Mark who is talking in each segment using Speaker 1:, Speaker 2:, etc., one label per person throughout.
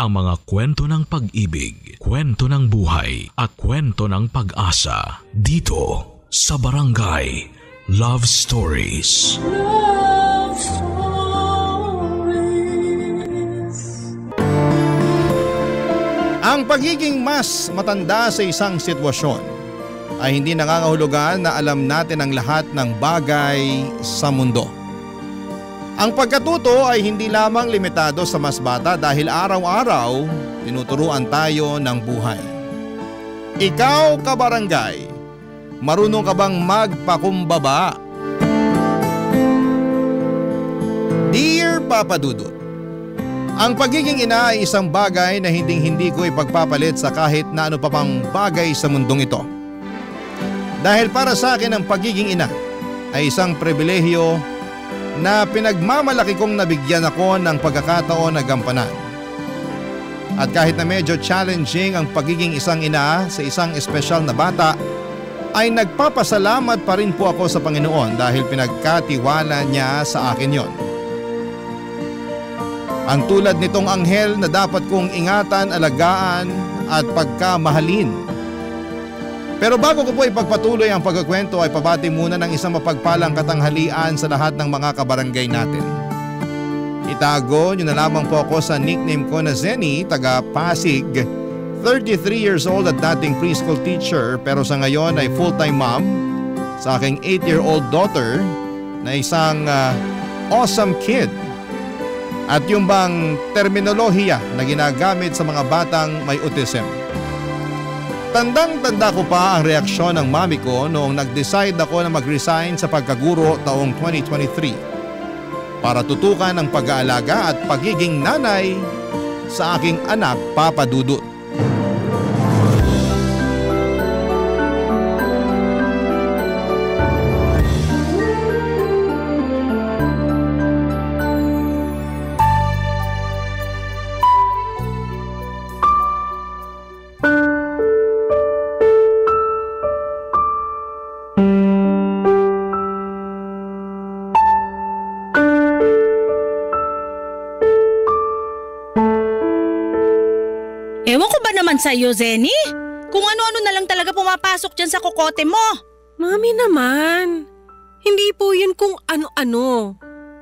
Speaker 1: ang mga kwento ng pag-ibig, kwento ng buhay at kwento ng pag-asa dito sa Barangay Love Stories. Love Stories.
Speaker 2: Ang pagiging mas matanda sa isang sitwasyon ay hindi nangangahulugan na alam natin ang lahat ng bagay sa mundo. Ang pagkatuto ay hindi lamang limitado sa mas bata dahil araw-araw tinuturuan tayo ng buhay. Ikaw, kabarangay, marunong ka bang magpakumbaba? Dear Papa Dudut, ang pagiging ina ay isang bagay na hindi ko ipagpapalit sa kahit na ano pa pang bagay sa mundong ito. Dahil para sa akin ang pagiging ina ay isang pribilehyo na pinagmamalaki kong nabigyan ako ng pagkakataon na gampanan. At kahit na medyo challenging ang pagiging isang ina sa isang espesyal na bata, ay nagpapasalamat pa rin po ako sa Panginoon dahil pinagkatiwala niya sa akin yon. Ang tulad nitong anghel na dapat kong ingatan, alagaan at pagkamahalin. Pero bago ko po ipagpatuloy ang pagkukwento ay pabati muna ng isang mapagpalang katanghalian sa lahat ng mga kabarangay natin. Itago niyo na lamang po ako sa nickname ko na Zenny, taga Pasig, 33 years old at dating preschool teacher pero sa ngayon ay full-time mom sa aking 8-year-old daughter na isang awesome kid. At yung bang terminolohiya na ginagamit sa mga batang may autism. Tandang-tanda ko pa ang reaksyon ng mami ko noong nag-decide ako na mag-resign sa pagkaguro taong 2023 para tutukan ang pag-aalaga at pagiging nanay sa aking anak, Papa Dudut.
Speaker 3: Ewan ko ba naman sa'yo, Zenny? Kung ano-ano na lang talaga pumapasok dyan sa kokote mo.
Speaker 4: Mami naman, hindi po yun kung ano-ano.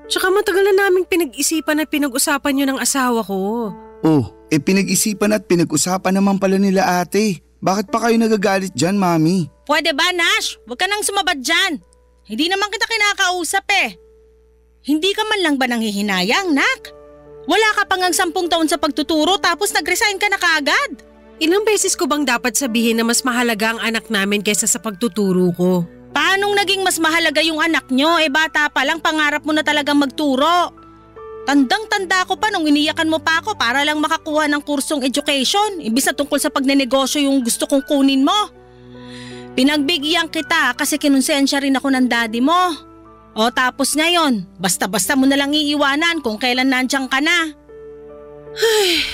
Speaker 4: Tsaka matagal na naming pinag-isipan at pinag-usapan yun ng asawa ko.
Speaker 5: Oh, pinag-isipan at pinag-usapan naman pala nila ate. Bakit pa kayo nagagalit dyan, Mami?
Speaker 3: Pwede ba, Nash? Huwag ka nang sumabad dyan. Hindi naman kita kinakausap eh. Hindi ka man lang ba nanghihinayang, Nak? Wala ka pang 10 taon sa pagtuturo tapos nag-resign ka na kaagad.
Speaker 4: Ilang beses ko bang dapat sabihin na mas mahalaga ang anak namin kaysa sa pagtuturo ko?
Speaker 3: Paanong naging mas mahalaga yung anak nyo? Bata pa lang, pangarap mo na talagang magturo. Tandang-tanda ko pa nung iniyakan mo pa ako para lang makakuha ng kursong education. Imbis na tungkol sa pagnenegosyo yung gusto kong kunin mo. Pinagbigyan kita kasi kinonsensya rin ako ng daddy mo. O tapos ngayon, basta-basta mo na lang iiwanan kung kailan nandiyan ka na.
Speaker 4: Ay,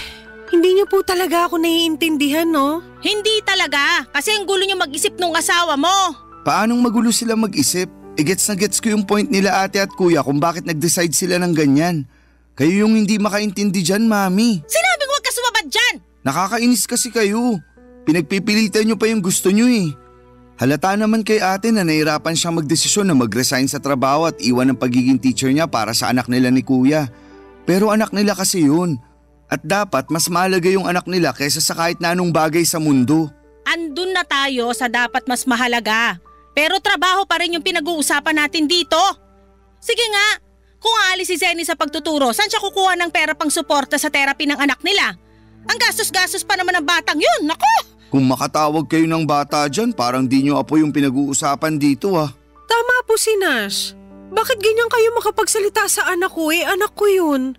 Speaker 4: hindi niyo po talaga ako naiintindihan, no?
Speaker 3: Hindi talaga, kasi ang gulo niyo mag-isip nung asawa mo.
Speaker 5: Paanong magulo sila mag-isip? Gets na gets ko yung point nila ate at kuya kung bakit nag-decide sila ng ganyan. Kayo yung hindi makaintindi dyan, Mami.
Speaker 3: Sinabing huwag ka sumabad dyan!
Speaker 5: Nakakainis kasi kayo. Pinagpipilitan nyo pa yung gusto nyo eh. Halata naman kay ate na nahirapan siyang magdesisyon na mag-resign sa trabaho at iwan ang pagiging teacher niya para sa anak nila ni kuya. Pero anak nila kasi yun. At dapat mas mahalaga yung anak nila kaysa sa kahit na anong bagay sa mundo.
Speaker 3: Andun na tayo sa dapat mas mahalaga. Pero trabaho pa rin yung pinag-uusapan natin dito. Sige nga, kung aalis si Zenny sa pagtuturo, saan siya kukuha ng pera pang suporta sa therapy ng anak nila? Ang gastos-gastos pa naman ng batang yun, naku!
Speaker 5: Kung makatawag kayo ng bata dyan, parang di nyo apo yung pinag-uusapan dito ah.
Speaker 4: Tama po si Nash. Bakit ganyan kayo makapagsalita sa anak ko anak ko yun.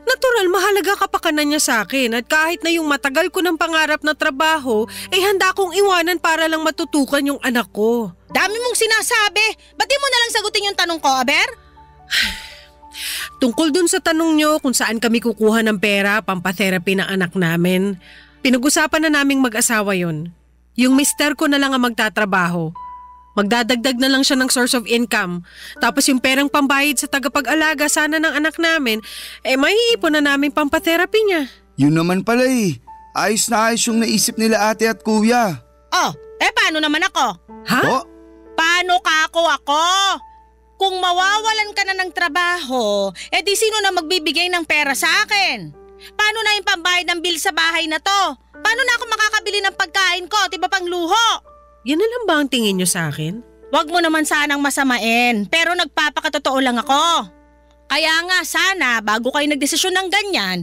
Speaker 4: Natural, mahalaga kapakanan niya sa akin at kahit na yung matagal ko ng pangarap na trabaho, handa kong iwanan para lang matutukan yung anak ko.
Speaker 3: Dami mong sinasabi. Ba't di mo na lang sagutin yung tanong ko, Aber?
Speaker 4: Tungkol dun sa tanong nyo kung saan kami kukuha ng pera pampatherapy ng anak namin, pinag-usapan na naming mag-asawa yun. Yung mister ko na lang ang magtatrabaho. Magdadagdag na lang siya ng source of income. Tapos yung perang pambayad sa tagapag-alaga sana ng anak namin, maiipon na namin pampatherapy niya.
Speaker 5: Yun naman pala eh. Ayos na ayos yung naisip nila ate at kuya.
Speaker 3: Oh, paano naman ako?
Speaker 4: Ha?
Speaker 5: Oh,
Speaker 3: Paano ka ako? Kung mawawalan ka na ng trabaho, di sino na magbibigay ng pera sa akin? Paano na yung pambayad ng bill sa bahay na to? Paano na ako makakabili ng pagkain ko, di ba pang luho?
Speaker 4: Yan na lang ba ang tingin niyo sa akin?
Speaker 3: Wag mo naman sanang masamain, pero nagpapakatotoo lang ako. Kaya nga sana, bago kayo nagdesisyon ng ganyan,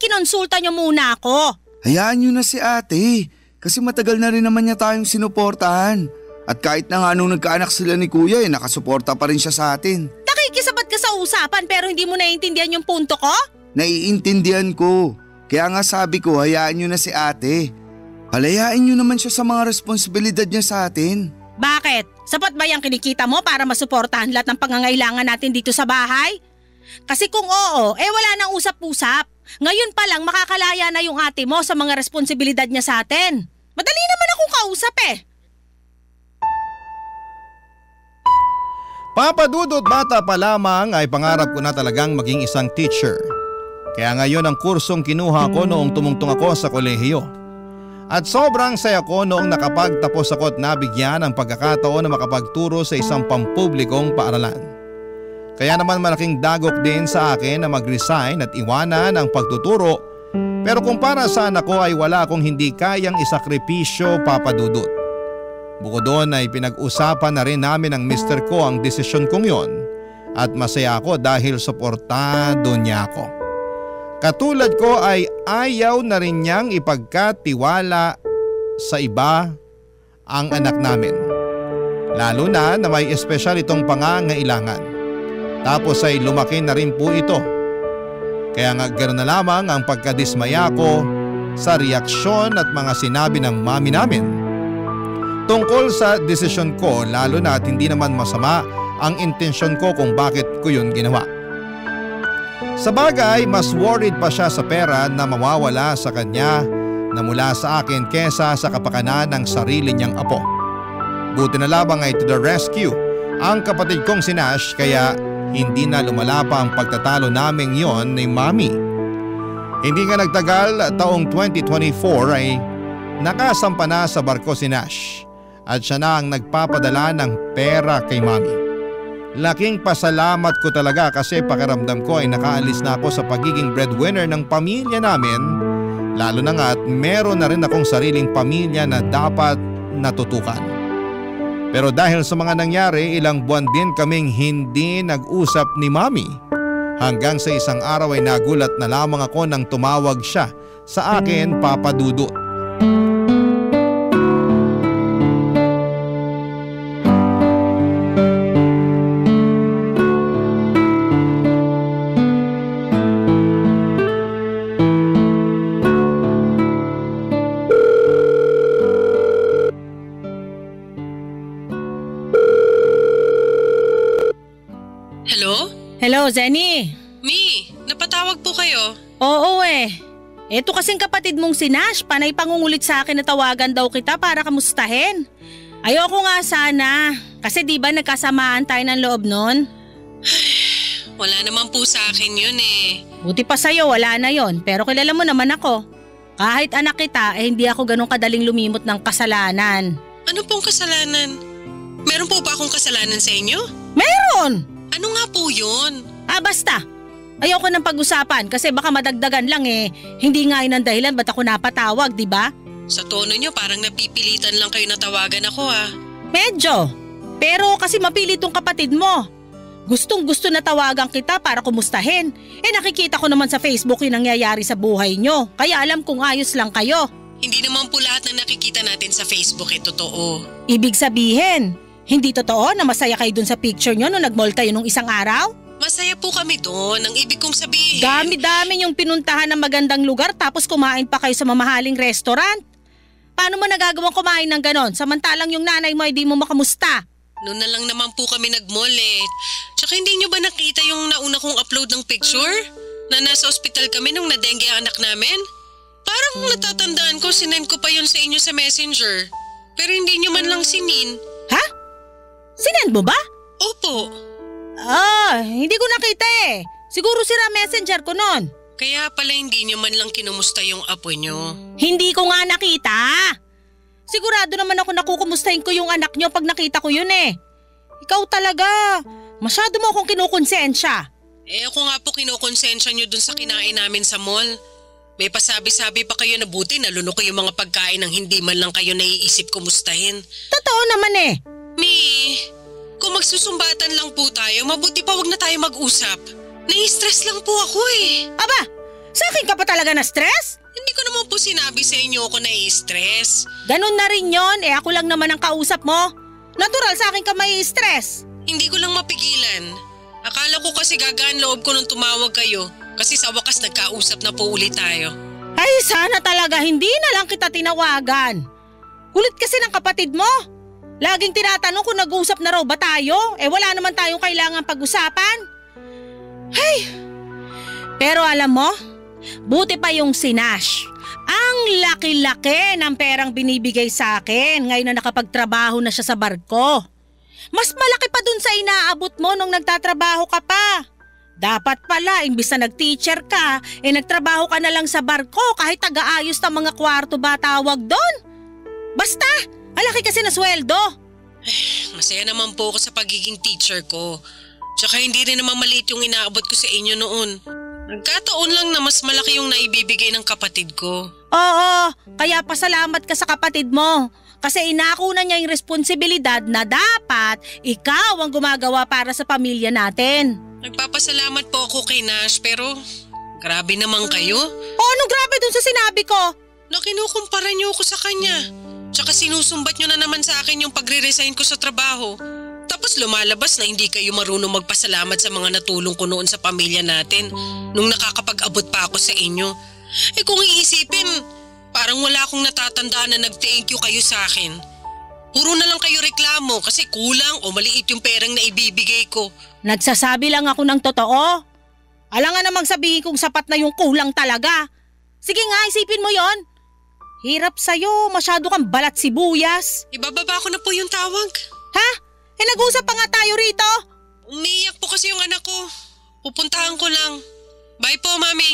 Speaker 3: kinonsulta niyo muna ako.
Speaker 5: hayaan nyo na si ate. Kasi matagal na rin naman niya tayong sinuportahan. At kahit na nga nung nagkaanak sila ni kuya nakasuporta pa rin siya sa atin.
Speaker 3: Nakikisabat ka sa usapan pero hindi mo naiintindihan yung punto ko?
Speaker 5: Naiintindihan ko. Kaya nga sabi ko hayaan nyo na si ate. Palayain nyo naman siya sa mga responsibilidad niya sa atin.
Speaker 3: Bakit? Sapat ba yung kinikita mo para masuportahan lahat ng pangangailangan natin dito sa bahay? Kasi kung oo, wala nang usap-usap. Ngayon pa lang makakalaya na yung ate mo sa mga responsibilidad niya sa atin. Madali naman akong kausap
Speaker 2: Papa Dudut, bata pa lamang ay pangarap ko na talagang maging isang teacher. Kaya ngayon ang kursong kinuha ko noong tumungtong ako sa kolehiyo. At sobrang saya ko noong nakapagtapos ako at nabigyan ng pagkakataon na makapagturo sa isang pampublikong paaralan. Kaya naman malaking dagok din sa akin na mag-resign at iwanan ang pagtuturo. Pero kung para sa anak ko ay wala akong hindi kayang isakripisyo, Papa Dudut. Bukod doon ay pinag-usapan na rin namin ng mister ko ang desisyon kong yon at masaya ako dahil suportado niya ako. Katulad ko ay ayaw na rin niyang ipagkatiwala sa iba ang anak namin. Lalo na may espesyal itong pangangailangan. Tapos ay lumaki na rin po ito. Kaya nga ganoon na lamang ang pagkadismaya ko sa reaksyon at mga sinabi ng mami namin. Tungkol sa desisyon ko lalo na at hindi naman masama ang intensyon ko kung bakit ko yun ginawa. Sa bagay, mas worried pa siya sa pera na mawawala sa kanya na mula sa akin kesa sa kapakanan ng sarili niyang apo. Buti na lamang ay to the rescue ang kapatid kong si Nash kaya hindi na lumala pa ang pagtatalo naming yon ni Mami. Hindi nga nagtagal, taong 2024 ay nakasampa na sa barko si Nash. At siya na ang nagpapadala ng pera kay Mami. Laking pasalamat ko talaga kasi pakiramdam ko ay nakaalis na ako sa pagiging breadwinner ng pamilya namin. Lalo na nga at meron na rin akong sariling pamilya na dapat natutukan. Pero dahil sa mga nangyari, ilang buwan din kaming hindi nag-usap ni Mami. Hanggang sa isang araw ay nagulat na lamang ako nang tumawag siya sa akin, Papa Dudut.
Speaker 3: Hello, Zenny.
Speaker 4: Mi, napatawag po kayo.
Speaker 3: Oo Eto kasing kapatid mong si Nash, panay pangungulit sa akin na tawagan daw kita para kamustahin. Ayoko nga sana, kasi di ba nagkasamaan tayo ng loob nun?
Speaker 4: Wala naman po sa akin yun
Speaker 3: Buti pa sa'yo, wala na yon. Pero kilala mo naman ako. Kahit anak kita, hindi ako ganun kadaling lumimot ng kasalanan.
Speaker 4: Ano pong kasalanan? Meron po ba akong kasalanan sa inyo?
Speaker 3: Meron!
Speaker 4: Ano nga po yun?
Speaker 3: Basta. Ayoko nang pag-usapan kasi baka madagdagan lang Hindi nga yun ang dahilan ba't ako napatawag, di ba?
Speaker 4: Sa tono nyo parang napipilitan lang kayo na tawagan ako
Speaker 3: Medyo. Pero kasi mapilit tong kapatid mo. Gustong gusto na tawagan kita para kumustahin. Nakikita ko naman sa Facebook yung nangyayari sa buhay nyo. Kaya alam kong ayos lang kayo.
Speaker 4: Hindi naman po lahat ng nakikita natin sa Facebook totoo.
Speaker 3: Ibig sabihin, hindi totoo na masaya kayo dun sa picture nyo nung nag-mall kayo nung isang araw?
Speaker 4: Masaya po kami doon. Ang ibig kong sabihin.
Speaker 3: Dami-dami yung pinuntahan ng magandang lugar tapos kumain pa kayo sa mamahaling restaurant. Paano mo nagagawang kumain ng ganon samantalang yung nanay mo ay di mo makamusta?
Speaker 4: Noon na lang naman po kami nag-mall Tsaka hindi nyo ba nakita yung nauna kong upload ng picture? Na nasa ospital kami nung na-dengue ang anak namin? Parang natatandaan ko, sinend ko pa yun sa inyo sa messenger. Pero hindi nyo man lang sinin.
Speaker 3: Ha? Sinend mo ba?
Speaker 4: Opo.
Speaker 3: Hindi ko nakita Siguro sira messenger ko nun.
Speaker 4: Kaya pala hindi niyo man lang kinumusta yung apo niyo.
Speaker 3: Hindi ko nga nakita. Sigurado naman ako nakukumustahin ko yung anak niyo pag nakita ko yun eh. Ikaw talaga, masyado mo akong kinukonsensya.
Speaker 4: Ako nga po kinukonsensya niyo dun sa kinain namin sa mall. May pasabi-sabi pa kayo na buti nalunok ko yung mga pagkain ng hindi man lang kayo naiisip kumustahin.
Speaker 3: Totoo naman eh.
Speaker 4: Mi, kung magsusumbatan lang po tayo, mabuti pa wag na tayo mag-usap. Nai-stress lang po ako eh.
Speaker 3: Aba, sa akin ka pa talaga na stress?
Speaker 4: Hindi ko naman po sinabi sa inyo ako nai-stress.
Speaker 3: Ganun na rin yon, ako lang naman ang kausap mo. Natural sa akin ka may stress.
Speaker 4: Hindi ko lang mapigilan. Akala ko kasi gagaan loob ko nung tumawag kayo. Kasi sa wakas nagkausap na po ulit tayo.
Speaker 3: Ay sana talaga hindi na lang kita tinawagan. Kulit kasi ng kapatid mo. Laging tinatanong kung nag-uusap na raw ba tayo. Wala naman tayong kailangan pag-usapan. Hey! Pero alam mo, buti pa yung si Nash. Ang laki-laki ng perang binibigay sa akin ngayon na nakapagtrabaho na siya sa barko. Mas malaki pa dun sa inaabot mo nung nagtatrabaho ka pa. Dapat pala, imbis na nag-teacher ka, nagtrabaho ka na lang sa barko kahit taga-ayos ng mga kwarto ba tawag doon. Basta, alaki kasi na sweldo.
Speaker 4: Masaya naman po ako sa pagiging teacher ko. Tsaka hindi rin naman maliit yung inaabot ko sa inyo noon. Nagkataon lang na mas malaki yung naibibigay ng kapatid ko.
Speaker 3: Oo, kaya pasalamat ka sa kapatid mo. Kasi inako na niya yung responsibilidad na dapat ikaw ang gumagawa para sa pamilya natin.
Speaker 4: Nagpapasalamat po ako kay Nash pero grabe naman kayo.
Speaker 3: Anong grabe dun sa sinabi ko?
Speaker 4: Na kinukumpara niyo ako sa kanya. Tsaka sinusumbat niyo na naman sa akin yung pagre-resign ko sa trabaho. Tapos lumalabas na hindi kayo marunong magpasalamat sa mga natulong ko noon sa pamilya natin nung nakakapag-abot pa ako sa inyo. Kung iisipin, parang wala akong natatandaan na nag-thank you kayo sa akin. Puro na lang kayo reklamo kasi kulang o maliit yung perang na ibibigay ko.
Speaker 3: Nagsasabi lang ako ng totoo. Alangan namang sabihin kung sapat na yung kulang talaga. Sige nga, isipin mo yon. Hirap sa'yo, masyado kang balat sibuyas.
Speaker 4: Ibababa ko na po yung tawag.
Speaker 3: Ha? Nag-usap pa nga tayo rito.
Speaker 4: Umiyak po kasi yung anak ko. Pupuntahan ko lang. Bye po, Mami.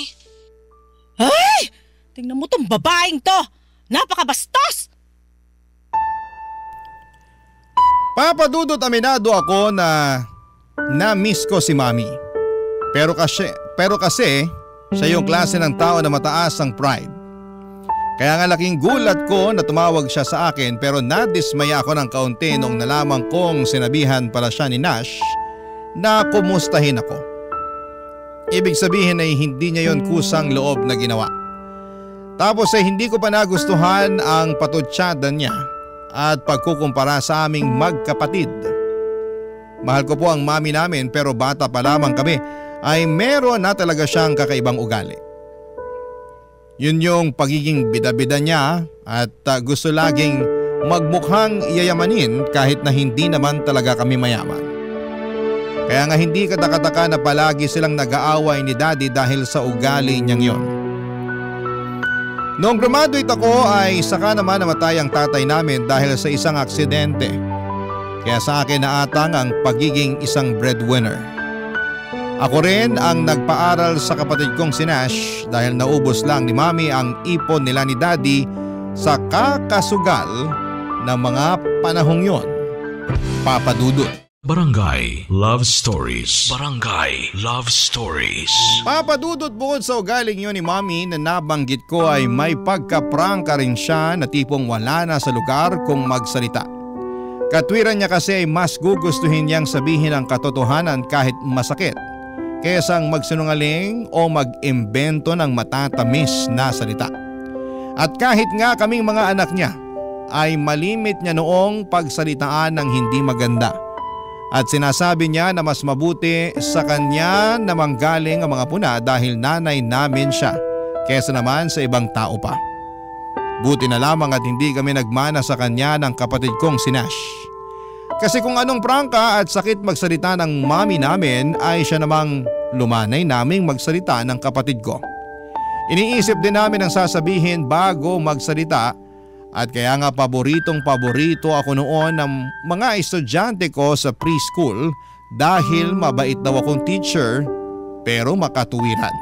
Speaker 3: Ay! Tingnan mo tong babaeng to. Napakabastos!
Speaker 2: Papadudot aminado ako na na-miss ko si Mami. Pero kasi siya yung klase ng tao na mataas ang pride. Kaya nga laking gulat ko na tumawag siya sa akin pero nadismaya ako ng kaunti nung nalaman kong sinabihan pala siya ni Nash na kumustahin ako. Ibig sabihin ay hindi niya yon kusang loob na ginawa. Tapos ay hindi ko pa nagustuhan ang patutsyada niya at pagkukumpara sa aming magkapatid. Mahal ko po ang mami namin pero bata pa lamang kami ay meron na talaga siyang kakaibang ugali. Yun yung pagiging bida-bida niya at gusto laging magmukhang yayamanin kahit na hindi naman talaga kami mayaman. Kaya nga hindi katakataka na palagi silang nag-aaway ni Daddy dahil sa ugali niyang yon. Noong graduate ako ay saka naman namatay ang tatay namin dahil sa isang aksidente. Kaya sa akin naatang ang pagiging isang breadwinner. Ako rin ang nagpaaral sa kapatid kong si Nash dahil naubos lang ni Mami ang ipon nila ni Daddy sa kakasugal ng mga panahong yon. Papadudot.
Speaker 1: Barangay Love Stories. Barangay Love Stories.
Speaker 2: Papadudot bukod sa ugaling yun ni Mami na nabanggit ko ay may pagka-prangka rin siya na tipong wala na sa lugar kung magsalita. Katwiran niya kasi ay mas gugustuhin niyang sabihin ang katotohanan kahit masakit kaysa magsinungaling o mag-imbento ng matatamis na salita. At kahit nga kaming mga anak niya ay malimit niya noong pagsalitaan ng hindi maganda. At sinasabi niya na mas mabuti sa kanya na manggaling ang mga puna dahil nanay namin siya kaysa naman sa ibang tao pa. Buti na lamang at hindi kami nagmana sa kanya ng kapatid kong si Nash. Kasi kung anong prangka at sakit magsalita ng mami namin ay siya namang lumanay naming magsalita ng kapatid ko. Iniisip din namin ang sasabihin bago magsalita at kaya nga paboritong-paborito ako noon ng mga estudyante ko sa preschool dahil mabait daw akong teacher pero makatuwiran.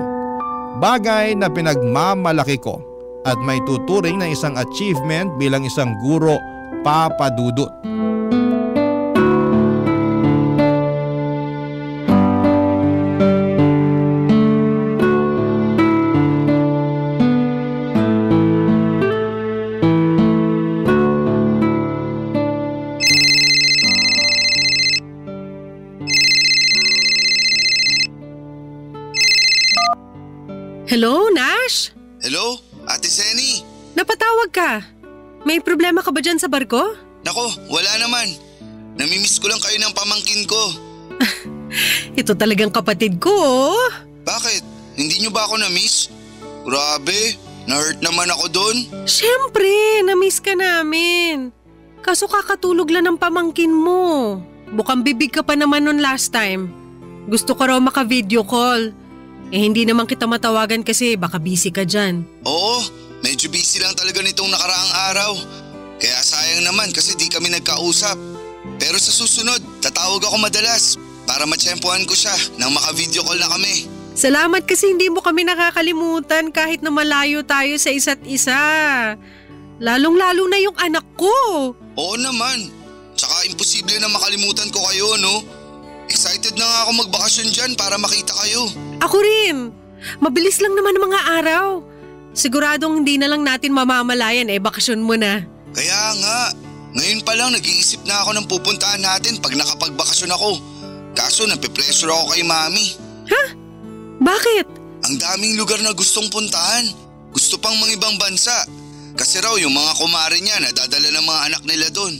Speaker 2: Bagay na pinagmamalaki ko at may tuturing na isang achievement bilang isang guro, Papa Dudut.
Speaker 4: Hello, Nash?
Speaker 5: Hello, Ate Seni?
Speaker 4: Napatawag ka. May problema ka ba dyan sa barko?
Speaker 5: Nako, wala naman. Namimiss ko lang kayo ng pamangkin ko.
Speaker 4: Ito talagang kapatid ko, oh.
Speaker 5: Bakit? Hindi niyo ba ako na-miss? Grabe, na-hurt naman ako doon.
Speaker 4: Siyempre, na-miss ka namin. Kaso kakatulog lang ng pamangkin mo. Bukang bibig ka pa naman nun last time. Gusto ko raw maka-video call. Hindi naman kita matawagan kasi baka busy ka dyan.
Speaker 5: Oo, medyo busy lang talaga nitong nakaraang araw. Kaya sayang naman kasi di kami nagkausap. Pero sa susunod, tatawag ako madalas para matsyempohan ko siya nang maka-video call na kami.
Speaker 4: Salamat kasi hindi mo kami nakakalimutan kahit na malayo tayo sa isa't isa. Lalong-lalo na yung anak ko.
Speaker 5: Oo naman. Tsaka imposible na makalimutan ko kayo, no? Excited na nga ako magbakasyon dyan para makita kayo.
Speaker 4: Ako rin. Mabilis lang naman ang mga araw. Siguradong hindi na lang natin mamamalayan bakasyon mo na.
Speaker 5: Kaya nga, ngayon pa lang nag-iisip na ako ng pupuntahan natin pag nakapagbakasyon ako. Kaso napipressure ako kay Mami.
Speaker 4: Ha? Bakit?
Speaker 5: Ang daming lugar na gustong puntahan. Gusto pang mga ibang bansa. Kasi raw yung mga kumare niya nadadala ng mga anak nila doon.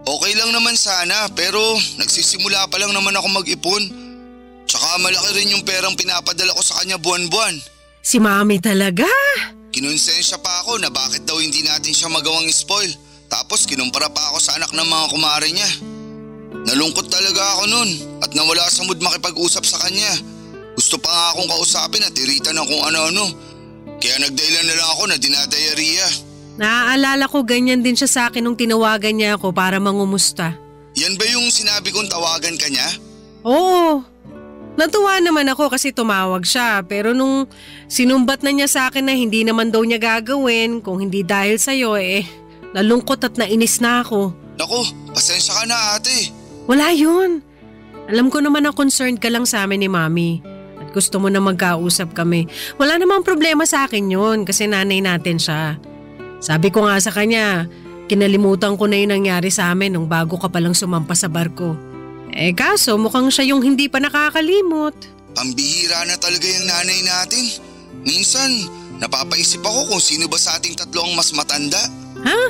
Speaker 5: Okay lang naman sana pero nagsisimula pa lang naman ako mag-ipon. Tsaka malaki rin yung perang pinapadala ko sa kanya buwan-buwan.
Speaker 4: Si Mami talaga?
Speaker 5: Kinonsensya pa ako na bakit daw hindi natin siya magawang spoil. Tapos kinumpara pa ako sa anak ng mga kumare niya. Nalungkot talaga ako nun at nawala sa mood makipag-usap sa kanya. Gusto pa nga akong kausapin at iritan ng kung ano-ano. Kaya nagdahilan na lang ako na dinadayariya.
Speaker 4: Naaalala ko ganyan din siya sa akin nung tinawagan niya ako para mangumusta.
Speaker 5: Yan ba yung sinabi kong tawagan ka niya?
Speaker 4: Oo. Natuwa naman ako kasi tumawag siya pero nung sinumbat na niya sa akin na hindi naman daw niya gagawin kung hindi dahil sa'yo nalungkot at nainis na ako.
Speaker 5: Naku, pasensya ka na ate.
Speaker 4: Wala yun. Alam ko naman na concerned ka lang sa amin ni Mami at gusto mo na magkausap kami. Wala namang problema sa akin yun kasi nanay natin siya. Sabi ko nga sa kanya, kinalimutan ko na yung nangyari sa amin nung bago ka palang sumampa sa barko. Kaso mukhang siya yung hindi pa nakakalimot.
Speaker 5: Pambihira na talaga yung nanay natin. Minsan, napapaisip ako kung sino ba sa ating tatlo ang mas matanda.
Speaker 4: Ha?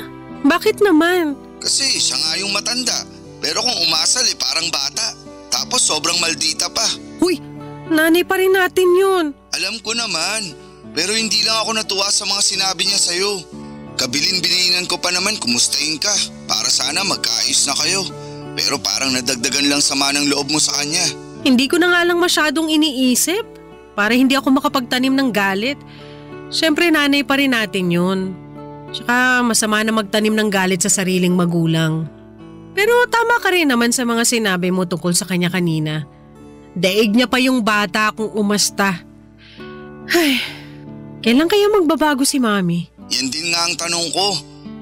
Speaker 4: Bakit naman?
Speaker 5: Kasi siya nga yung matanda, pero kung umasal parang bata. Tapos sobrang maldita pa.
Speaker 4: Huy, nanay pa rin natin yun.
Speaker 5: Alam ko naman, pero hindi lang ako natuwa sa mga sinabi niya sa'yo. Kabilin-bilinan ko pa naman kumustahin ka para sana magkaayos na kayo. Pero parang nadagdagan lang sama ng loob mo sa kanya.
Speaker 4: Hindi ko na nga lang masyadong iniisip para hindi ako makapagtanim ng galit. Siyempre nanay pa rin natin yun. Tsaka masama na magtanim ng galit sa sariling magulang. Pero tama ka rin naman sa mga sinabi mo tungkol sa kanya kanina. Daig niya pa yung bata kung umasta. Ay, kailan kaya magbabago si Mami?
Speaker 5: Yan din nga ang tanong ko.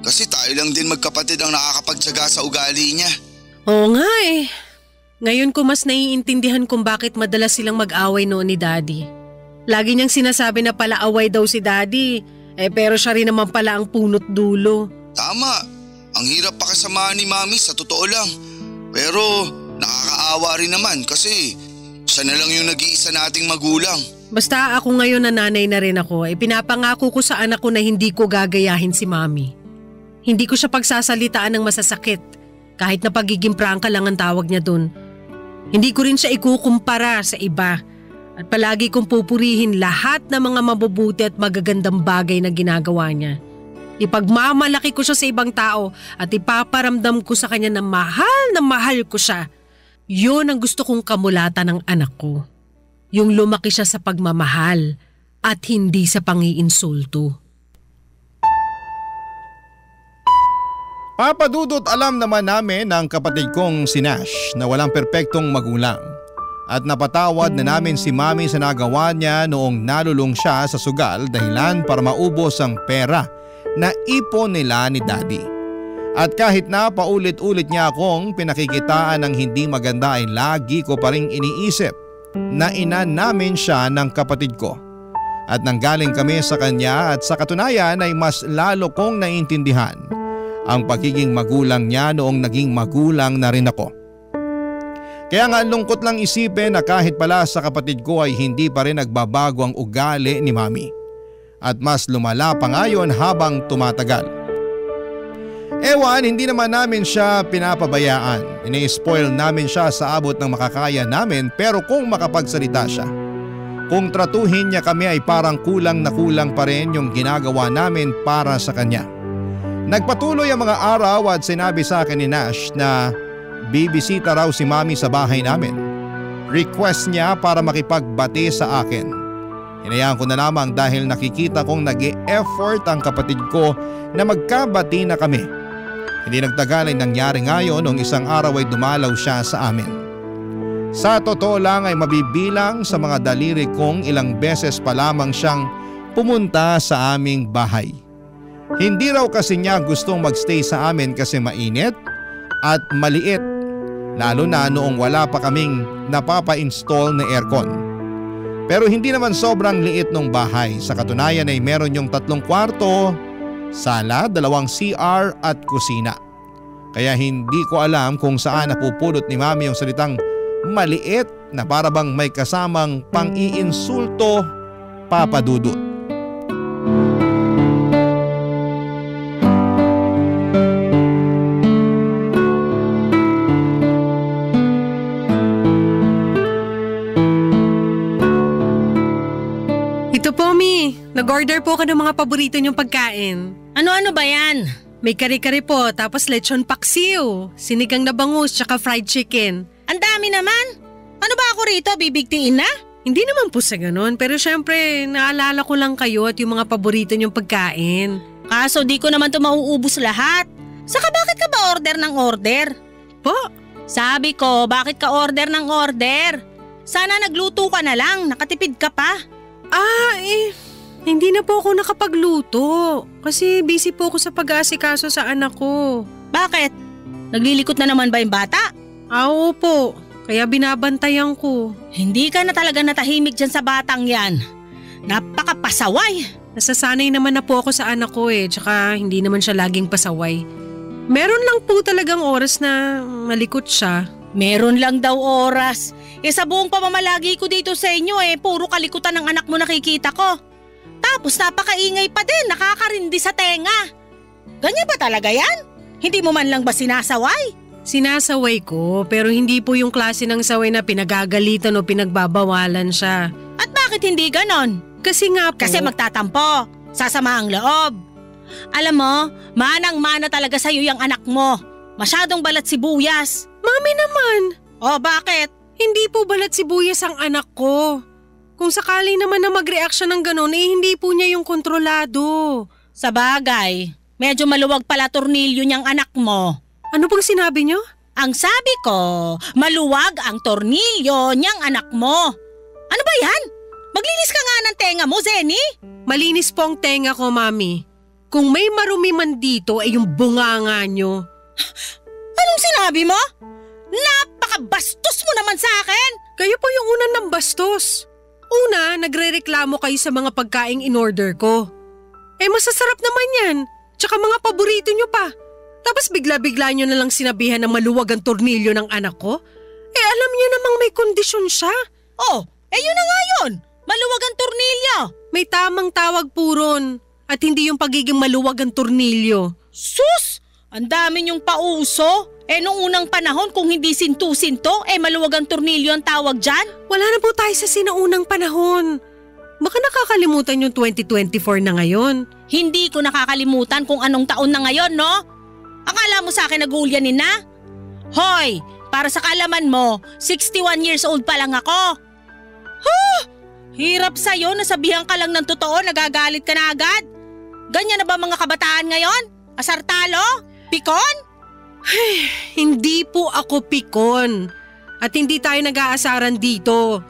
Speaker 5: Kasi tayo lang din magkapatid ang nakakapagtsaga sa ugali niya.
Speaker 4: Oo nga Ngayon ko mas naiintindihan kung bakit madalas silang mag-away noon ni Daddy. Lagi niyang sinasabi na pala away daw si Daddy. Pero siya rin naman pala ang punot dulo.
Speaker 5: Tama. Ang hirap pakasamahan ni Mami sa totoo lang. Pero nakakaawa rin naman kasi siya na lang yung nag-iisa nating magulang.
Speaker 4: Basta ako ngayon na nanay na rin ako, pinapangako ko sa anak ko na hindi ko gagayahin si Mami. Hindi ko siya pagsasalitaan ng masasakit, kahit na pagiging prangka lang ang tawag niya dun. Hindi ko rin siya ikukumpara sa iba at palagi kong pupurihin lahat ng mga mabubuti at magagandang bagay na ginagawa niya. Ipagmamalaki ko siya sa ibang tao at ipaparamdam ko sa kanya na mahal ko siya. Yun ang gusto kong kamulatan ng anak ko. Yung lumaki siya sa pagmamahal at hindi sa pangiinsulto.
Speaker 2: Papa Dudut, alam naman namin ng kapatid kong si Nash na walang perpektong magulang. At napatawad na namin si Mami sa nagawa niya noong nalulung siya sa sugal dahilan para maubos ang pera na ipon nila ni Daddy. At kahit na paulit-ulit niya akong pinakikitaan ng hindi maganda ay lagi ko pa ring iniisip na ina namin siya ng kapatid ko. At nanggaling kami sa kanya at sa katunayan ay mas lalo kong naiintindihan ang pagiging magulang niya noong naging magulang na rin ako. Kaya nga lungkot lang isipin na kahit pala sa kapatid ko ay hindi pa rin nagbabago ang ugali ni Mami. At mas lumala pa ngayon habang tumatagal. Ewan, hindi naman namin siya pinapabayaan. Ini-spoil namin siya sa abot ng makakaya namin pero kung makapagsalita siya. Kung tratuhin niya kami ay parang kulang na kulang pa rin yung ginagawa namin para sa kanya. Nagpatuloy ang mga araw at sinabi sa akin ni Nash na bibisita raw si Mami sa bahay namin. Request niya para makipagbati sa akin. Hinayaan ko na lamang dahil nakikita kong nag-e-effort ang kapatid ko na magkabati na kami. Hindi nagtagal ay nangyari ngayon nung isang araw ay dumalaw siya sa amin. Sa totoo lang ay mabibilang sa mga daliri kong ilang beses pa lamang siyang pumunta sa aming bahay. Hindi raw kasi niya gustong magstay sa amin kasi mainit at maliit. Lalo na noong wala pa kaming napapa-install na aircon. Pero hindi naman sobrang liit ng bahay. Sa katunayan ay meron yung 3 kwarto, sala, 2 CR at kusina. Kaya hindi ko alam kung saan napupulot ni Mami yung salitang maliit na para bang may kasamang pang-iinsulto, Papa Dudut.
Speaker 4: Ito po, Mi. Nag-order po ka ng mga paborito niyong pagkain.
Speaker 3: Ano-ano ba yan?
Speaker 4: May kare-kare po, tapos lechon paksiw, sinigang na bangus, tsaka fried chicken.
Speaker 3: Ang dami naman. Ano ba ako rito? Bibigtiin na?
Speaker 4: Hindi naman po sa ganun, pero syempre naalala ko lang kayo at yung mga paborito niyong pagkain.
Speaker 3: Kaso di ko naman ito mauubos lahat. Saka bakit ka ba order ng order?
Speaker 4: Po?
Speaker 3: Sabi ko, bakit ka order ng order? Sana nagluto ka na lang, nakatipid ka pa.
Speaker 4: Hindi na po ako nakapagluto kasi busy po ako sa pag-aasikaso sa anak ko.
Speaker 3: Bakit? Naglilikot na naman ba yung bata?
Speaker 4: Oo po, kaya binabantayan ko.
Speaker 3: Hindi ka na talaga natahimik dyan sa batang yan. Napakapasaway.
Speaker 4: Nasasanay naman na po ako sa anak ko tsaka hindi naman siya laging pasaway. Meron lang po talagang oras na malikot siya.
Speaker 3: Meron lang daw oras. Sa buong pamamalagi ko dito sa inyo puro kalikutan ng anak mo nakikita ko. Tapos napakaingay pa din, nakakarindi sa tenga. Ganyan ba talaga yan? Hindi mo man lang ba sinasaway?
Speaker 4: Sinasaway ko, pero hindi po yung klase ng saway na pinagagalitan o pinagbabawalan siya.
Speaker 3: At bakit hindi ganon?
Speaker 4: Kasi nga po.
Speaker 3: Kasi magtatampo, sasama ang loob. Alam mo, manang-mana talaga sa'yo yung anak mo. Masyadong balat sibuyas.
Speaker 4: Mami naman.
Speaker 3: O bakit?
Speaker 4: Hindi po balat sibuyas ang anak ko. Kung sakali naman na mag-react siya ng ganon, hindi po niya yung kontrolado.
Speaker 3: Sa bagay, medyo maluwag pala tornilyo niyang anak mo.
Speaker 4: Ano pong sinabi niyo?
Speaker 3: Ang sabi ko, maluwag ang tornilyo niyang anak mo. Ano ba yan? Maglinis ka nga ng tenga mo, Zenny.
Speaker 4: Malinis po ang tenga ko, Mami. Kung may marumi man dito ay yung bunganga niyo.
Speaker 3: Anong sinabi mo? Napakabastos mo naman sa akin.
Speaker 4: Kayo po yung unang ng bastos. Una, nagre-reklamo kayo sa mga pagkaing in-order ko. Masasarap naman yan. Tsaka mga paborito nyo pa. Tapos bigla-bigla nyo na lang sinabihan na maluwag ang tornilyo ng anak ko. Alam nyo namang may kondisyon siya.
Speaker 3: Yun na nga yun. Maluwag ang tornilyo.
Speaker 4: May tamang tawag po ron. At hindi yung pagiging maluwag ang tornilyo.
Speaker 3: Sus! Ang dami nyong pauso. Nung unang panahon kung hindi sinto-sinto, maluwag ang tornilyo ang tawag dyan?
Speaker 4: Wala na po tayo sa sinaunang panahon. Baka nakakalimutan yung 2024 na ngayon.
Speaker 3: Hindi ko nakakalimutan kung anong taon na ngayon, no? Akala mo sa akin nag-uulyanin na? Hoy, para sa kaalaman mo, 61 years old pa lang ako. Hirap sa'yo, nasabihan ka lang ng totoo, nagagalit ka na agad. Ganyan na ba mga kabataan ngayon? Asartalo? Pikon?
Speaker 4: Hindi po ako pikon. At hindi tayo nag-aasaran dito.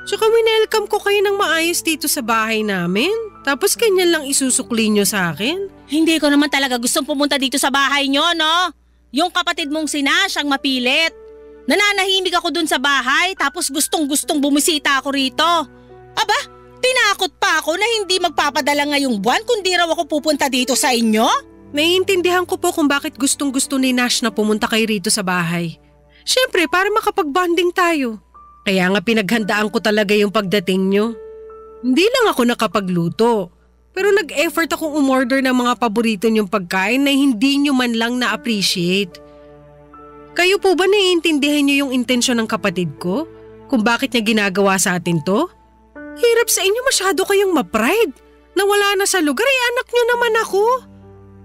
Speaker 4: Tsaka winelcome ko kayo ng maayos dito sa bahay namin. Tapos ganyan lang isusukli nyo sa akin.
Speaker 3: Hindi ko naman talaga gustong pumunta dito sa bahay nyo, no? Yung kapatid mong si Nash ang mapilit. Nananahimik ako dun sa bahay tapos gustong-gustong bumisita ako rito. Aba, tinakot pa ako na hindi magpapadala ngayong buwan kundi raw ako pupunta dito sa inyo?
Speaker 4: Naiintindihan ko po kung bakit gustong-gusto ni Nash na pumunta kayo rito sa bahay. Siyempre, para makapag-bonding tayo. Kaya nga pinaghandaan ko talaga yung pagdating nyo. Hindi lang ako nakapagluto. Pero nag-effort akong umorder ng mga paborito niyong pagkain na hindi nyo man lang na-appreciate. Kayo po ba naiintindihan niyo yung intensyon ng kapatid ko? Kung bakit niya ginagawa sa atin to? Hirap sa inyo, masyado kayong ma-pride. Nawala na sa lugar, anak nyo naman ako.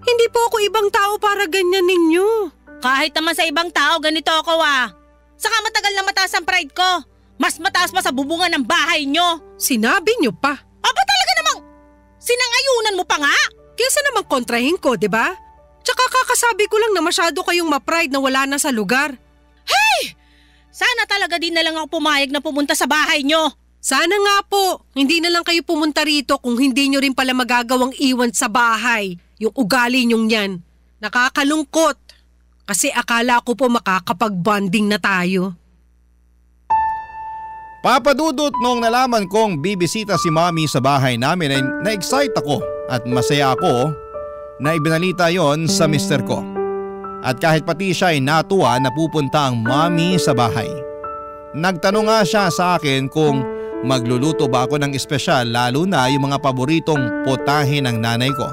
Speaker 4: Hindi po ako ibang tao para ganyan ninyo.
Speaker 3: Kahit naman sa ibang tao, ganito ako Saka matagal na mataas ang pride ko. Mas mataas pa sa bubungan ng bahay nyo.
Speaker 4: Sinabi nyo pa.
Speaker 3: Aba talaga namang sinangayunan mo pa nga?
Speaker 4: Kesa namang kontrahin ko, di ba? Tsaka kakasabi ko lang na masyado kayong ma-pride na wala na sa lugar.
Speaker 3: Hey! Sana talaga din na lang ako pumayag na pumunta sa bahay nyo.
Speaker 4: Sana nga po, hindi na lang kayo pumunta rito kung hindi nyo rin pala magagawang iwan sa bahay. Yung ugali nyong yan. Nakakalungkot. Kasi akala ko po makakapag-bonding na tayo.
Speaker 2: Papa Dudut, noong nalaman kong bibisita si Mami sa bahay namin ay na-excite ako at masaya ako na ibinalita yon sa mister ko. At kahit pati siya ay natuwa na pupunta ang Mami sa bahay. Nagtanong nga siya sa akin kung magluluto ba ako ng espesyal lalo na yung mga paboritong potahe ng nanay ko.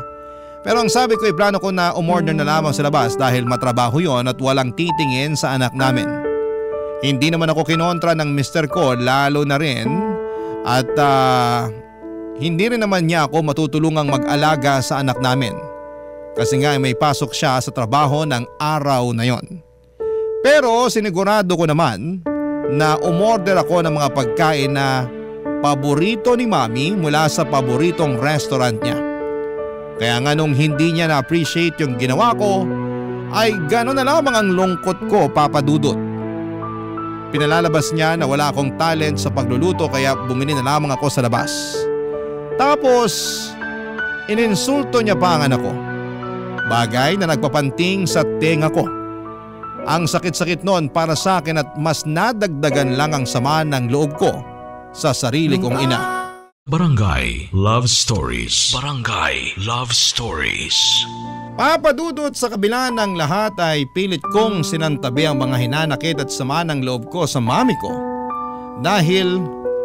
Speaker 2: Pero ang sabi ko ay plano ko na umorder na lamang sa labas dahil matrabaho yon at walang titingin sa anak namin. Hindi naman ako kinontra ng mister ko lalo na rin at hindi rin naman niya ako matutulungang mag-alaga sa anak namin. Kasi nga may pasok siya sa trabaho ng araw na yon. Pero sinigurado ko naman na umorder ako ng mga pagkain na paborito ni Mami mula sa paboritong restaurant niya. Kaya nga nung hindi niya na-appreciate yung ginawa ko, ay gano'n na lamang ang lungkot ko, Papa Dudut. Pinalalabas niya na wala akong talent sa pagluluto kaya bumili na lamang ako sa labas. Tapos, ininsulto niya pa ang anak ko. Bagay na nagpapanting sa tenga ko. Ang sakit-sakit noon para sa akin at mas nadagdagan lang ang sama ng loob ko sa sarili kong ina.
Speaker 1: Barangay Love Stories. Barangay Love Stories.
Speaker 2: Papa Dudut, sa kabila ng lahat ay pilit kong sinantabi ang mga hinanakit at sama ng loob ko sa mami ko. Dahil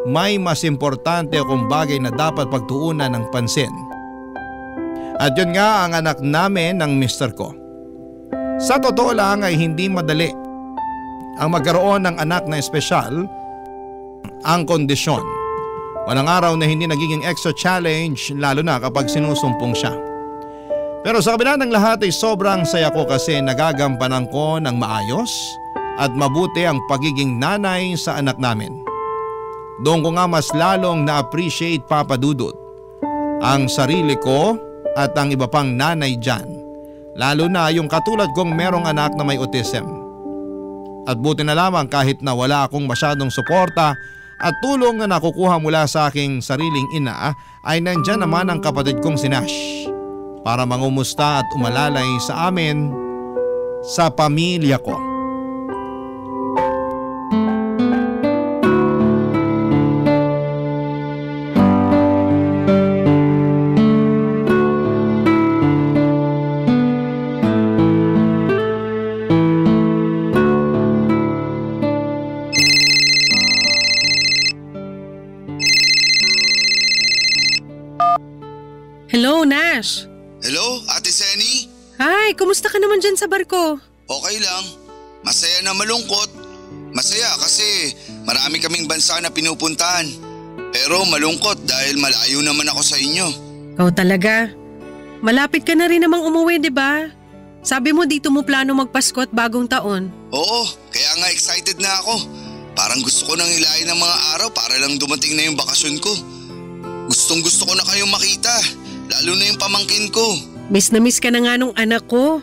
Speaker 2: may mas importante akong bagay na dapat pagtuunan ng pansin. At yun nga ang anak namin ng mister ko. Sa totoo lang ay hindi madali ang magkaroon ng anak na espesyal. Ang kondisyon, walang araw na hindi nagiging extra challenge lalo na kapag sinusumpong siya. Pero sa kabila ng lahat ay sobrang saya ko kasi nagagampanan ko ng maayos at mabuti ang pagiging nanay sa anak namin. Doon ko nga mas lalong na-appreciate, Papa Dudut, ang sarili ko at ang iba pang nanay dyan. Lalo na yung katulad kong merong anak na may autism. At buti na lamang kahit na wala akong masyadong suporta at tulong na nakukuha mula sa aking sariling ina ay nandyan naman ang kapatid kong si Nash para mangumusta at umalalay sa amin, sa pamilya ko.
Speaker 4: Hello, Nash.
Speaker 5: Hello, Ate Seni?
Speaker 4: Hi, kumusta ka naman dyan sa barko?
Speaker 5: Okay lang. Masaya na malungkot. Masaya kasi marami kaming bansa na pinupuntahan. Pero malungkot dahil malayo naman ako sa inyo.
Speaker 4: Ikaw talaga. Malapit ka na rin namang umuwi, di ba? Sabi mo dito mo plano magpasko at bagong taon.
Speaker 5: Oo, kaya nga excited na ako. Parang gusto ko nang hilahin ng mga araw para lang dumating na yung bakasyon ko. Gustong gusto ko na kayong makita, lalo na yung pamangkin ko.
Speaker 4: Miss na miss ka na nga nung anak ko.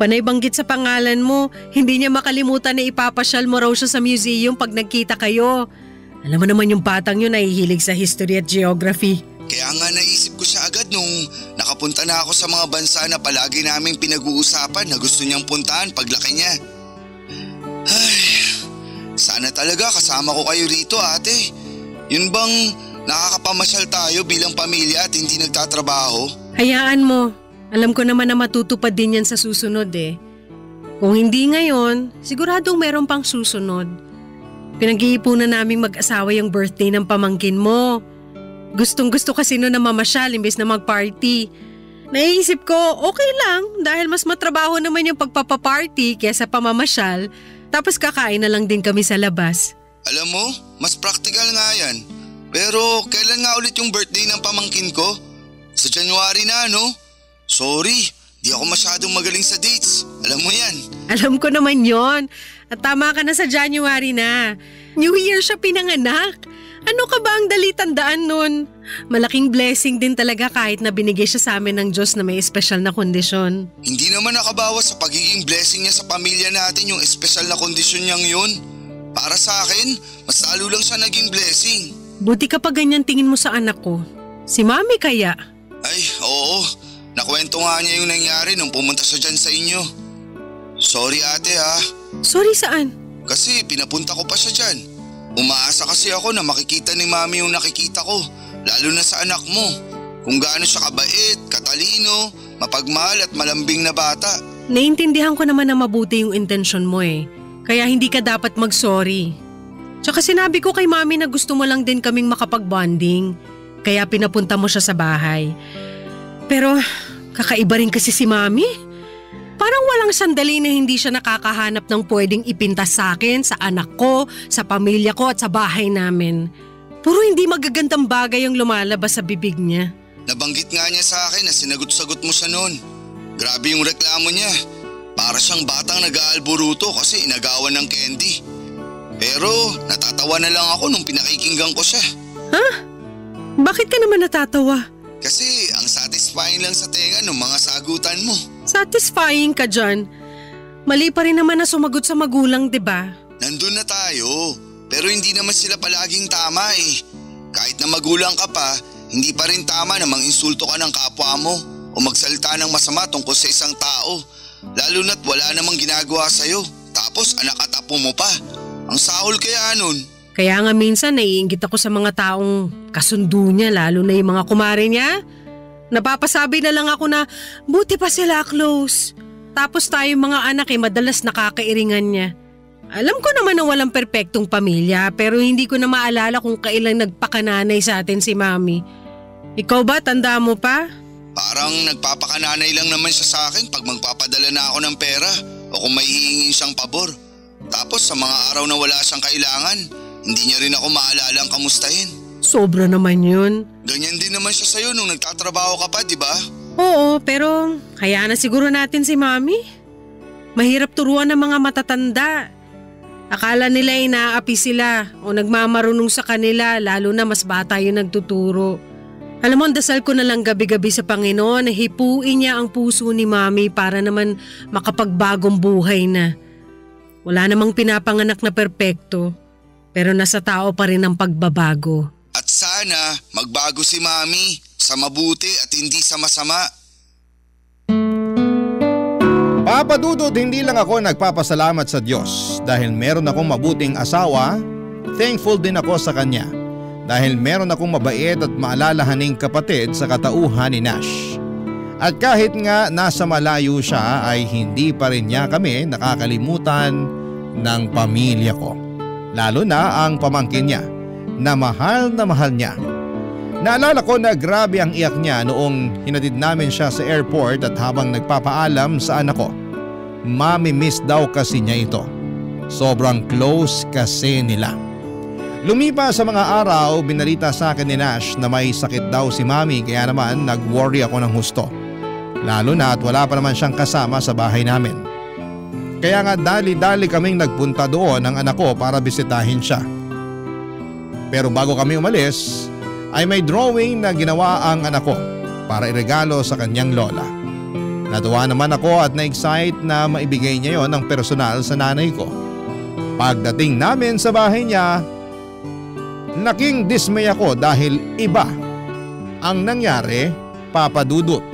Speaker 4: Panay banggit sa pangalan mo, hindi niya makalimutan na ipapasyal mo raw siya sa museum pag nagkita kayo. Alam mo naman yung batang yun nahihilig sa history at geography.
Speaker 5: Kaya nga naisip ko siya agad nung nakapunta na ako sa mga bansa na palagi naming pinag-uusapan na gusto niyang puntahan paglaki niya. Ay, sana talaga kasama ko kayo rito, ate. Yun bang nakakapamasyal tayo bilang pamilya at hindi nagtatrabaho?
Speaker 4: Hayaan mo. Alam ko naman na matutupad din yan sa susunod eh. Kung hindi ngayon, siguradong meron pang susunod. Pinag-iipunan naming mag-asawa yung birthday ng pamangkin mo. Gustong-gusto kasi noon na mamasyal imbes na mag-party. Naiisip ko, okay lang dahil mas matrabaho naman yung pagpapaparty kaysa pamamasyal. Tapos kakain na lang din kami sa labas.
Speaker 5: Alam mo, mas practical nga yan. Pero kailan nga ulit yung birthday ng pamangkin ko? Sa January na, no? Sorry, di ako masyadong magaling sa dates. Alam mo yan.
Speaker 4: Alam ko naman yon. At tama ka na sa January na. New Year siya pinanganak. Ano ka ba ang dali tandaan nun? Malaking blessing din talaga kahit na binigay siya sa amin ng Diyos na may espesyal na kondisyon.
Speaker 5: Hindi naman nakabawas sa pagiging blessing niya sa pamilya natin yung espesyal na kondisyon niyang yun. Para sa akin, mas lalo lang siya naging blessing.
Speaker 4: Buti ka pa ganyan tingin mo sa anak ko. Si Mami kaya?
Speaker 5: Ay, oo. Nakwento nga niya yung nangyari nung pumunta siya dyan sa inyo. Sorry ate ha.
Speaker 4: Sorry saan?
Speaker 5: Kasi pinapunta ko pa siya dyan. Umaasa kasi ako na makikita ni Mami yung nakikita ko. Lalo na sa anak mo. Kung gaano siya kabait, katalino, mapagmahal at malambing na bata.
Speaker 4: Naiintindihan ko naman na mabuti yung intensyon mo eh. Kaya hindi ka dapat mag-sorry. Tsaka sinabi ko kay Mami na gusto mo lang din kaming makapag-bonding. Kaya pinapunta mo siya sa bahay. Pero kakaiba rin kasi si Mami. Parang walang sandali na hindi siya nakakahanap ng pwedeng ipintas sa akin, sa anak ko, sa pamilya ko at sa bahay namin. Puro hindi magagandang bagay ang lumalabas sa bibig niya.
Speaker 5: Nabanggit nga niya sa akin na sinagot-sagot mo siya noon. Grabe yung reklamo niya. Para siyang batang nag-aalburuto kasi inagawan ng candy. Pero natatawa na lang ako nung pinakikinggan ko siya.
Speaker 4: Ha? Bakit ka naman natatawa?
Speaker 5: Kasi ang satisfying lang sa tenga ng mga sagutan mo.
Speaker 4: Satisfying ka dyan. Mali pa rin naman na sumagot sa magulang, 'di ba?
Speaker 5: Nandun na tayo. Pero hindi naman sila palaging tama eh. Kahit na magulang ka pa, hindi pa rin tama na mang-insulto ka ng kapwa mo o magsalita ng masama tungkol sa isang tao. Lalo na't wala namang ginagawa sa'yo. Tapos anak at apo mo pa. Ang sahol kaya nun.
Speaker 4: Kaya nga minsan naiinggit ako sa mga taong kasundo niya, lalo na yung mga kumare niya. Napapasabi na lang ako na buti pa sila close. Tapos tayo mga anak madalas nakakairingan niya. Alam ko naman na walang perpektong pamilya pero hindi ko na maalala kung kailan nagpakananay sa atin si Mami. Ikaw ba, tanda mo pa?
Speaker 5: Parang nagpapakananay lang naman siya sa akin pag magpapadala na ako ng pera o kung may hihingin siyang pabor. Tapos sa mga araw na wala siyang kailangan, hindi niya rin ako maalala ang kamustahin.
Speaker 4: Sobra naman yun.
Speaker 5: Ganyan din naman siya sa'yo nung nagtatrabaho ka pa, di ba?
Speaker 4: Oo, pero hayaan na siguro natin si Mami. Mahirap turuan ng mga matatanda. Akala nila inaapi sila o nagmamarunong sa kanila lalo na mas bata yung nagtuturo. Alam mo, dasal ko na lang gabi-gabi sa Panginoon na hipuin niya ang puso ni Mami para naman makapagbagong buhay na. Wala namang pinapanganak na perpekto, pero nasa tao pa rin ang pagbabago.
Speaker 5: At sana magbago si Mami sa mabuti at hindi sa masama.
Speaker 2: Papa Dudut, hindi lang ako nagpapasalamat sa Diyos dahil meron akong mabuting asawa, thankful din ako sa Kanya dahil meron akong mabait at maalalahaning kapatid sa katauhan ni Nash. At kahit nga nasa malayo siya ay hindi pa rin niya kami nakakalimutan ng pamilya ko. Lalo na ang pamangkin niya na mahal niya. Naalala ko na grabe ang iyak niya noong hinatid namin siya sa airport at habang nagpapaalam sa anak ko. Mami-miss daw kasi niya ito. Sobrang close kasi nila. Lumipas sa mga araw, binalita sa akin ni Nash na may sakit daw si Mami kaya naman nag-worry ako ng husto. Lalo na at wala pa naman siyang kasama sa bahay namin. Kaya nga dali-dali kaming nagpunta doon ng anak ko para bisitahin siya. Pero bago kami umalis, ay may drawing na ginawa ang anak ko para iregalo sa kanyang lola. Natuwa naman ako at na-excite na maibigay niya yon ng personal sa nanay ko. Pagdating namin sa bahay niya, naking dismay ako dahil iba ang nangyari, Papa Dudut.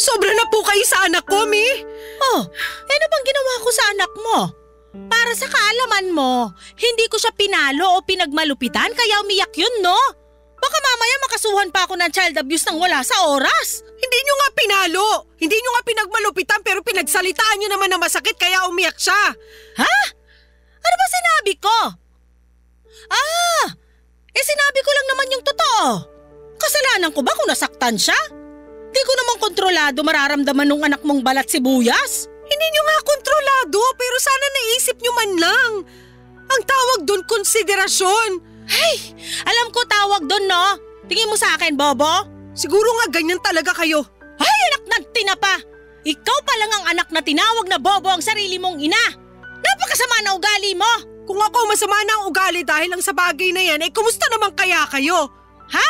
Speaker 4: Sobra na po kayo sa anak ko, Mi.
Speaker 3: Oh, ano bang ginawa ko sa anak mo? Para sa kaalaman mo, hindi ko siya pinalo o pinagmalupitan kaya umiyak yun, no? Baka mamaya makasuhan pa ako ng child abuse nang wala sa oras.
Speaker 4: Hindi nyo nga pinalo. Hindi nyo nga pinagmalupitan pero pinagsalitaan nyo naman na masakit kaya umiyak siya.
Speaker 3: Ha? Ano ba sinabi ko? Sinabi ko lang naman yung totoo. Kasalanan ko ba kung nasaktan siya? Di ko naman kontrolado mararamdaman ng anak mong balat sibuyas.
Speaker 4: Hindi nyo nga kontrolado pero sana naisip nyo man lang. Ang tawag doon konsiderasyon.
Speaker 3: Hey, alam ko tawag doon, no? Tingin mo sa akin, Bobo?
Speaker 4: Siguro nga ganyan talaga kayo.
Speaker 3: Ay, anak ng tinapa! Ikaw pa lang ang anak na tinawag na Bobo ang sarili mong ina. Napakasama na ugali mo.
Speaker 4: Kung ako masama na ang ugali dahil lang sa bagay na yan, kumusta naman kaya kayo?
Speaker 3: Ha?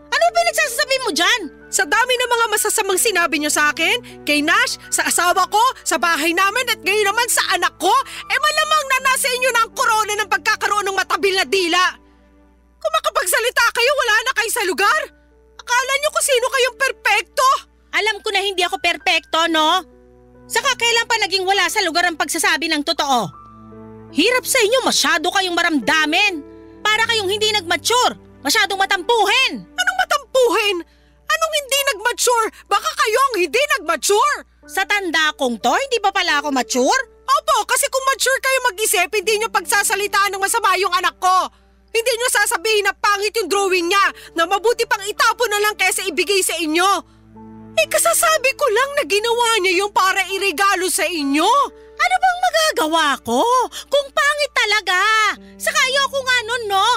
Speaker 3: Ano pinagsasabi mo dyan?
Speaker 4: Sa dami ng mga masasamang sinabi niyo sa akin, kay Nash, sa asawa ko, sa bahay namin at ngayon naman sa anak ko, malamang na nasa inyo na ang korona ng pagkakaroon ng matabil na dila. Kung makapagsalita kayo, wala na kayo sa lugar. Akala niyo kung sino kayong perpekto?
Speaker 3: Alam ko na hindi ako perpekto, no? Saka kailan pa naging wala sa lugar ang pagsasabi ng totoo? Hirap sa inyo, masyado kayong maramdamin. Para kayong hindi nag-mature, masyadong matampuhin.
Speaker 4: Anong matampuhin? Anong hindi nag-mature? Baka kayo ang hindi nag-mature.
Speaker 3: Sa tanda kong to, hindi pa pala ako mature?
Speaker 4: Opo, kasi kung mature kayo mag-isip, hindi nyo pagsasalitaan ng masama yung anak ko. Hindi nyo sasabihin na pangit yung drawing niya, na mabuti pang itapon na lang kaysa ibigay sa inyo. Kasasabi ko lang na ginawa niya yung para iregalo sa inyo.
Speaker 3: Ano bang magagawa ko? Kung pangit talaga. Saka ayoko nga nun, no?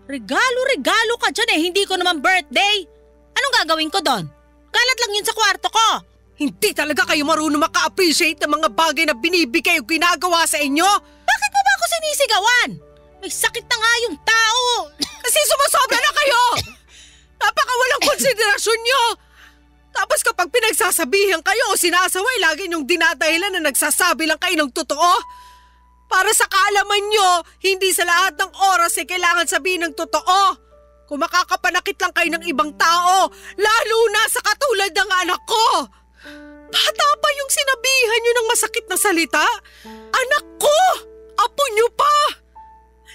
Speaker 3: Regalo ka dyan hindi ko naman birthday. Anong gagawin ko doon? Kalat lang yun sa kwarto ko.
Speaker 4: Hindi talaga kayo marunong maka-appreciate ng mga bagay na binibigay o ginagawa sa inyo.
Speaker 3: Bakit mo ba ako sinisigawan? May sakit na nga yung tao.
Speaker 4: Kasi sumasobra na kayo. Napakawalang konsiderasyon nyo. Tapos kapag pinagsasabihan kayo o sinasaway, lagi niyong dinadahilan na nagsasabi lang kayo ng totoo. Para sa kaalaman nyo, hindi sa lahat ng oras kailangan sabihin ng totoo. Kung makakapanakit lang kayo ng ibang tao, lalo na sa katulad ng anak ko. Bata pa yung sinabihan nyo ng masakit na salita. Anak ko! Apo nyo pa!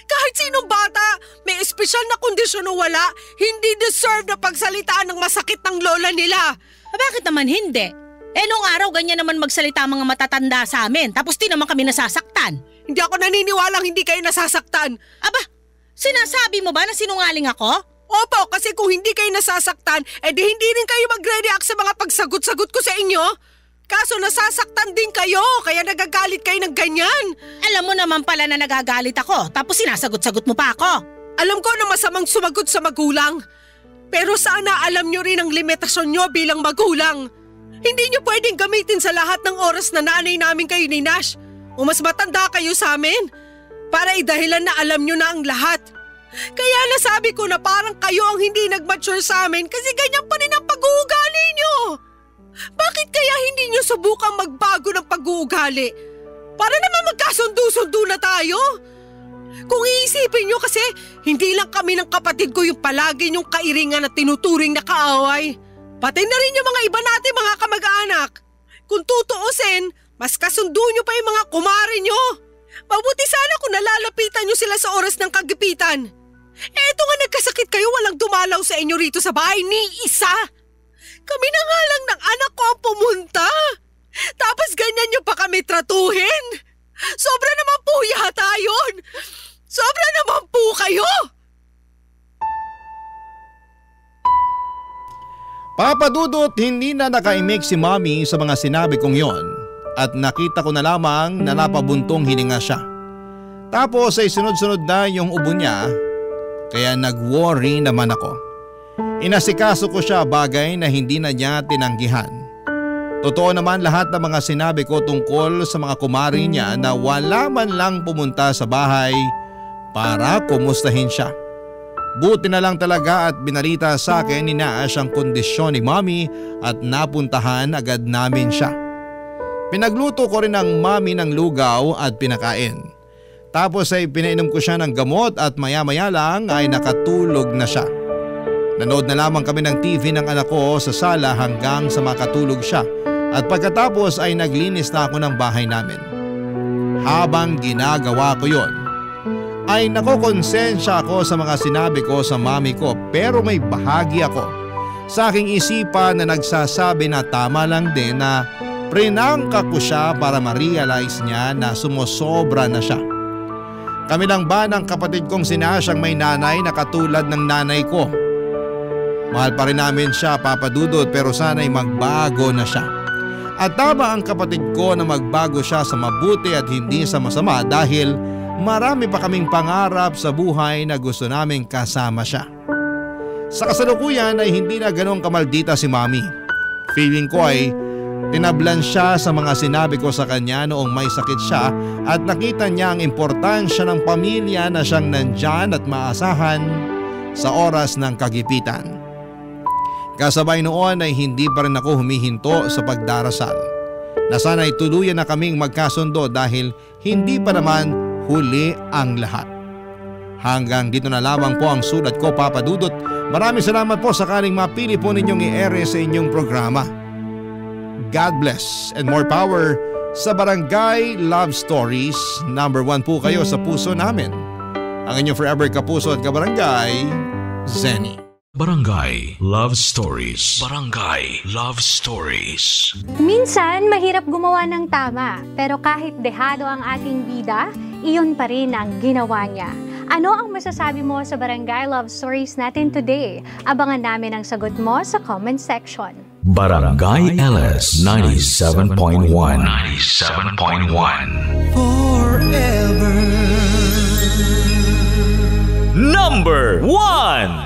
Speaker 4: Kahit sinong bata, may espesyal na kondisyon o wala, hindi deserve na pagsalitaan ng masakit ng lola nila.
Speaker 3: Bakit naman hindi? Nung araw ganyan naman magsalita mga matatanda sa amin, tapos di naman kami nasasaktan.
Speaker 4: Hindi ako naniniwalang hindi kayo nasasaktan.
Speaker 3: Aba, sinasabi mo ba na sinungaling ako?
Speaker 4: Opo, kasi kung hindi kayo nasasaktan, di hindi rin kayo magre-react sa mga pagsagot-sagot ko sa inyo. Kaso nasasaktan din kayo, kaya nagagalit kayo ng ganyan.
Speaker 3: Alam mo naman pala na nagagalit ako, tapos sinasagot-sagot mo pa ako.
Speaker 4: Alam ko na masamang sumagot sa magulang. Pero sana alam nyo rin ang limitasyon nyo bilang magulang. Hindi nyo pwedeng gamitin sa lahat ng oras na nanay namin kayo ni Nash o mas matanda kayo sa amin para idahilan na alam nyo na ang lahat. Kaya nasabi ko na parang kayo ang hindi nag-mature sa amin kasi ganyan pa rin ang pag-uugali nyo. Bakit kaya hindi nyo subukang magbago ng pag-uugali? Para naman magkasundo-sundo na tayo. Kung iisipin nyo kasi, hindi lang kami ng kapatid ko yung palagi nyong kairingan at tinuturing na kaaway. Pati na rin yung mga iba natin mga kamag-anak. Kung tutuusin, mas kasundo nyo pa yung mga kumare nyo. Mabuti sana kung nalalapitan nyo sila sa oras ng kagipitan. Eto nga nagkasakit kayo, walang dumalaw sa inyo rito sa bahay ni isa. Kami na nga lang ng anak ko ang pumunta. Tapos ganyan nyo pa kami tratuhin. Sobra naman po yata yun. Sobra naman po kayo.
Speaker 2: Papa Dudut, hindi na nakaimik si Mommy sa mga sinabi kong yon at nakita ko na lamang na napabuntong hininga siya. Tapos ay sunod-sunod na yung ubo niya kaya nag-worry naman ako. Inasikaso ko siya, bagay na hindi na niya tinanggihan. Totoo naman lahat ng mga sinabi ko tungkol sa mga kumari niya na wala man lang pumunta sa bahay para kumustahin siya. Buti na lang talaga at binalita sa akin ni Nash ang kondisyon ni Mommy at napuntahan agad namin siya. Pinagluto ko rin ang Mommy ng lugaw at pinakain. Tapos ay pinainom ko siya ng gamot at maya-maya lang ay nakatulog na siya. Nanood na lamang kami ng TV ng anak ko sa sala hanggang sa makatulog siya at pagkatapos ay naglinis na ako ng bahay namin. Habang ginagawa ko yon, ay nakokonsensya ako sa mga sinabi ko sa mami ko, pero may bahagi ako sa aking isipan na nagsasabi na tama lang din na prinangka ko siya para ma-realize niya na sumosobra na siya. Kami lang ba ng kapatid kong si Nash ang may nanay na katulad ng nanay ko? Mahal pa rin namin siya, Papa Dudut, pero sana'y magbago na siya. At tama ang kapatid ko na magbago siya sa mabuti at hindi sa masama dahil marami pa kaming pangarap sa buhay na gusto naming kasama siya. Sa kasalukuyan ay hindi na ganong kamaldita si Mami. Feeling ko ay tinablan siya sa mga sinabi ko sa kanya noong may sakit siya at nakita niya ang importansya ng pamilya na siyang nandyan at maasahan sa oras ng kagipitan. Kasabay noon ay hindi pa rin ako humihinto sa pagdarasal na sana'y tuluyan na kaming magkasundo dahil hindi pa naman huli ang lahat. Hanggang dito na lamang po ang sulat ko, Papa Dudut. Maraming salamat po sakaling mapili po ninyong i-ere sa inyong programa. God bless and more power sa Barangay Love Stories. Number 1 po kayo sa puso namin. Ang inyong forever kapuso at kabarangay, Zenny.
Speaker 1: Barangay Love Stories. Barangay Love Stories.
Speaker 6: Minsan, mahirap gumawa ng tama, pero kahit dehado ang ating bida, iyon pa rin ang ginawa niya. Ano ang masasabi mo sa Barangay Love Stories natin today? Abangan namin ang sagot mo sa comment section.
Speaker 1: Barangay LS 97.1. 97.1 Forever Number 1.